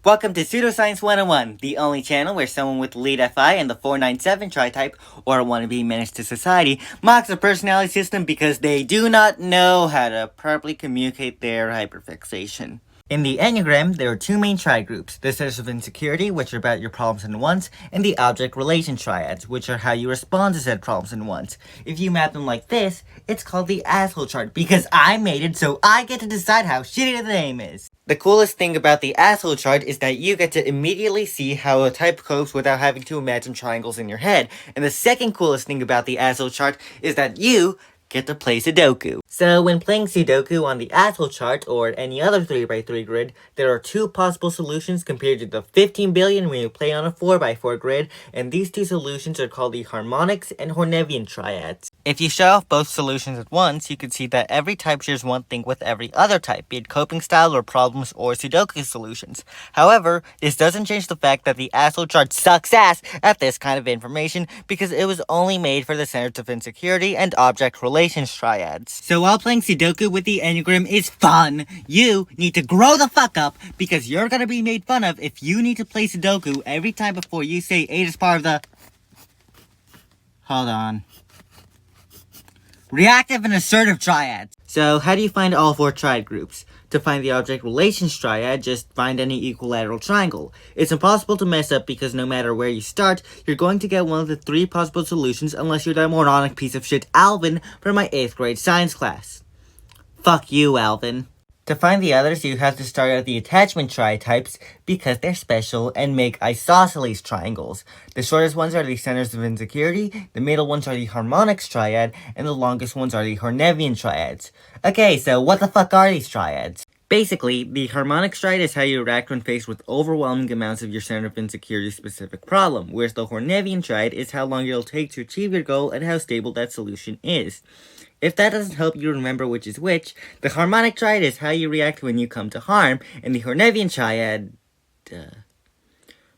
Welcome to Pseudoscience 101, the only channel where someone with lead FI and the 497 tritype, or a wannabe menace to society, mocks a personality system because they do not know how to properly communicate their hyperfixation. In the enneagram, there are two main triad groups, the centers of insecurity, which are about your problems and wants, and the object relation triads, which are how you respond to said problems and wants. If you map them like this, it's called the asshole chart, because I made it so I get to decide how shitty the name is. The coolest thing about the asshole chart is that you get to immediately see how a type copes without having to imagine triangles in your head. And the second coolest thing about the asshole chart is that you get to play Sudoku. So when playing Sudoku on the asshole chart or any other 3x3 grid, there are two possible solutions compared to the 15 billion when you play on a 4x4 grid, and these two solutions are called the harmonics and hornevian triads. If you show off both solutions at once, you can see that every type shares one thing with every other type, be it coping style or problems or Sudoku solutions. However, this doesn't change the fact that the asshole chart sucks ass at this kind of information because it was only made for the centers of insecurity and object relations triads. So while playing Sudoku with the enneagram is fun, you need to grow the fuck up because you're gonna be made fun of if you need to play Sudoku every time before you say 8 is part of the... Hold on. Reactive and assertive triads. So how do you find all four triad groups? To find the object relations triad, just find any equilateral triangle. It's impossible to mess up because no matter where you start, you're going to get one of the three possible solutions unless you're that moronic piece of shit Alvin from my 8th grade science class. Fuck you, Alvin. To find the others, you have to start at the attachment tritypes because they're special and make isosceles triangles. The shortest ones are the centers of insecurity, the middle ones are the harmonics triad, and the longest ones are the hornevian triads. Okay, so what the fuck are these triads? Basically, the harmonics triad is how you react when faced with overwhelming amounts of your center of insecurity specific problem, whereas the hornevian triad is how long it'll take to achieve your goal and how stable that solution is. If that doesn't help you remember which is which, the harmonic triad is how you react when you come to harm, and the hornevian triad...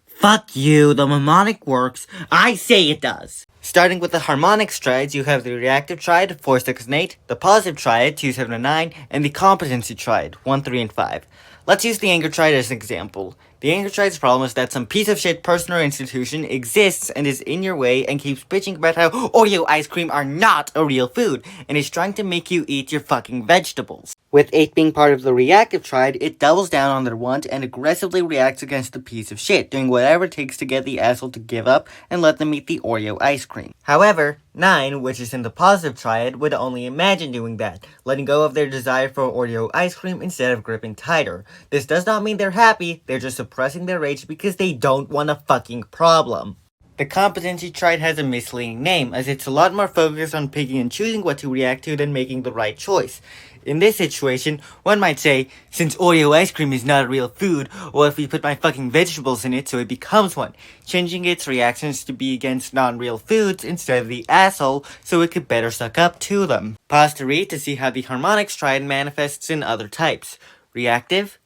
Fuck you, the mnemonic works. I say it does. Starting with the harmonics triads, you have the reactive triad, 4, 6, and 8, the positive triad, 2, 7, and 9, and the competency triad, 1, 3, and 5. Let's use the anger triad as an example. The anger triad's problem is that some piece of shit person or institution exists and is in your way and keeps bitching about how Oreo ice cream are not a real food, and is trying to make you eat your fucking vegetables. With 8 being part of the reactive triad, it doubles down on their want and aggressively reacts against the piece of shit, doing whatever it takes to get the asshole to give up and let them eat the Oreo ice cream. However, 9, which is in the positive triad, would only imagine doing that, letting go of their desire for Oreo ice cream instead of gripping tighter. This does not mean they're happy, they're just suppressing their rage because they don't want a fucking problem. The competency triad has a misleading name, as it's a lot more focused on picking and choosing what to react to than making the right choice. In this situation, one might say, since Oreo ice cream is not a real food, what if we put my fucking vegetables in it so it becomes one, changing its reactions to be against non-real foods instead of the asshole so it could better suck up to them. Pause to read to see how the harmonics triad manifests in other types. Reactive,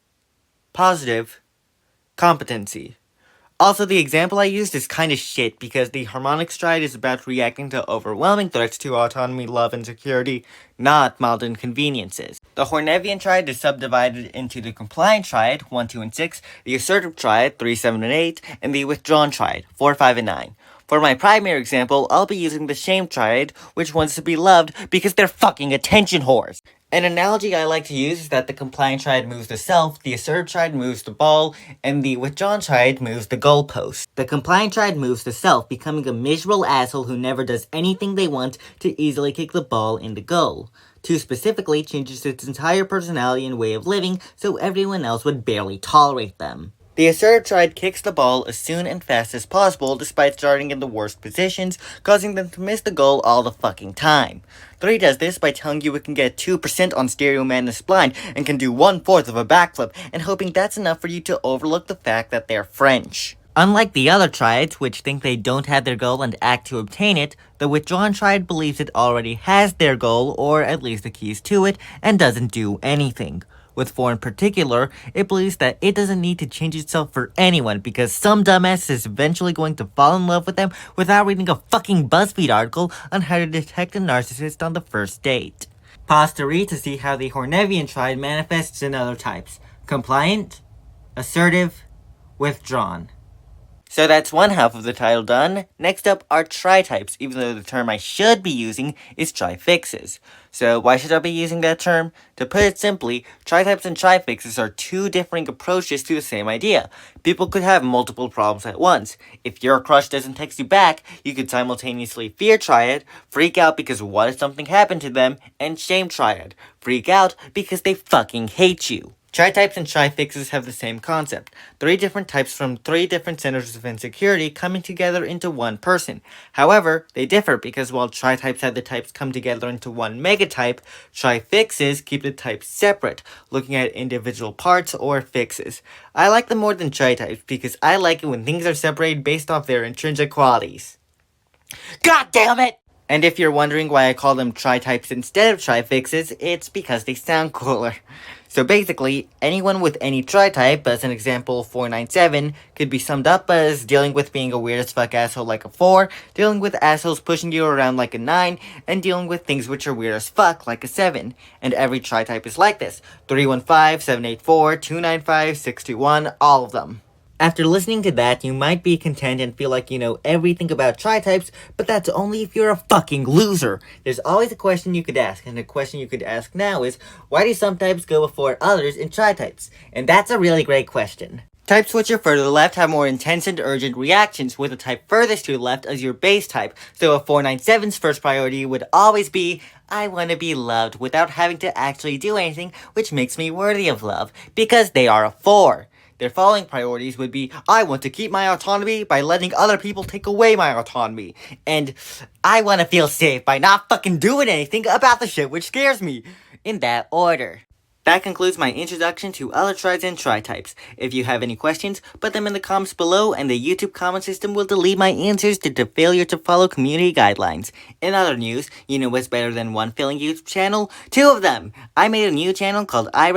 positive, competency. Also, the example I used is kinda shit because the harmonics triad is about reacting to overwhelming threats to autonomy, love, and security, not mild inconveniences. The hornevian triad is subdivided into the compliant triad, 1, 2, and 6, the assertive triad, 3, 7, and 8, and the withdrawn triad, 4, 5, and 9. For my primary example, I'll be using the shame triad, which wants to be loved because they're fucking attention whores. An analogy I like to use is that the compliant triad moves the self, the assertive triad moves the ball, and the withdrawn triad moves the goalpost. The compliant triad moves the self, becoming a miserable asshole who never does anything they want to easily kick the ball in the goal. 2 specifically changes its entire personality and way of living so everyone else would barely tolerate them. The assertive triad kicks the ball as soon and fast as possible despite starting in the worst positions, causing them to miss the goal all the fucking time. 3 does this by telling you it can get 2% on Stereo Madness Blind and can do 1/4 of a backflip, and hoping that's enough for you to overlook the fact that they're French. Unlike the other triads, which think they don't have their goal and act to obtain it, the withdrawn triad believes it already has their goal, or at least the keys to it, and doesn't do anything. With 4 in particular, it believes that it doesn't need to change itself for anyone because some dumbass is eventually going to fall in love with them without reading a fucking BuzzFeed article on how to detect a narcissist on the first date. Pause to read to see how the hornevian triad manifests in other types. Compliant, assertive, withdrawn. So that's one half of the title done. Next up are tritypes, even though the term I should be using is trifixes. So why should I be using that term? To put it simply, tritypes and trifixes are two different approaches to the same idea. People could have multiple problems at once. If your crush doesn't text you back, you could simultaneously fear triad, freak out because what if something happened to them, and shame triad, freak out because they fucking hate you. Tritypes and trifixes have the same concept. 3 different types from 3 different centers of insecurity coming together into one person. However, they differ because while tritypes have the types come together into one megatype, trifixes keep the types separate, looking at individual parts or fixes. I like them more than tritypes because I like it when things are separated based off their intrinsic qualities. God damn it! And if you're wondering why I call them tritypes instead of trifixes, it's because they sound cooler. So basically, anyone with any tritype, as an example 497, could be summed up as dealing with being a weird as fuck asshole like a 4, dealing with assholes pushing you around like a 9, and dealing with things which are weird as fuck like a 7. And every tritype is like this. 315, 784, 295, 621, all of them. After listening to that, you might be content and feel like you know everything about tritypes, but that's only if you're a fucking loser. There's always a question you could ask, and the question you could ask now is, why do some types go before others in tritypes? And that's a really great question. Types which are further left have more intense and urgent reactions, with the type furthest to the left as your base type. So a 497's first priority would always be, I want to be loved without having to actually do anything which makes me worthy of love, because they are a 4. Their following priorities would be, I want to keep my autonomy by letting other people take away my autonomy. And I want to feel safe by not fucking doing anything about the shit which scares me. In that order. That concludes my introduction to other triads and tritypes. If you have any questions, put them in the comments below and the YouTube comment system will delete my answers due to failure to follow community guidelines. In other news, you know what's better than one failing YouTube channel? 2 of them! I made a new channel called I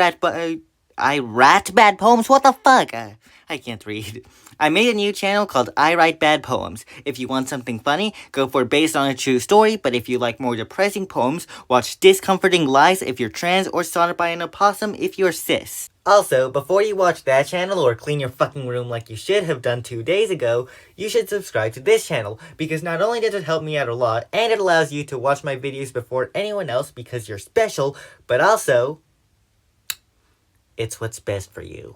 Rat Bad Poems? What the fuck? I can't read. I made a new channel called I Write Bad Poems. If you want something funny, go for Based on a True Story, but if you like more depressing poems, watch Discomforting Lies if you're trans, or Sonnet by an Opossum if you're cis. Also, before you watch that channel or clean your fucking room like you should have done 2 days ago, you should subscribe to this channel, because not only does it help me out a lot, and it allows you to watch my videos before anyone else because you're special, but also, it's what's best for you.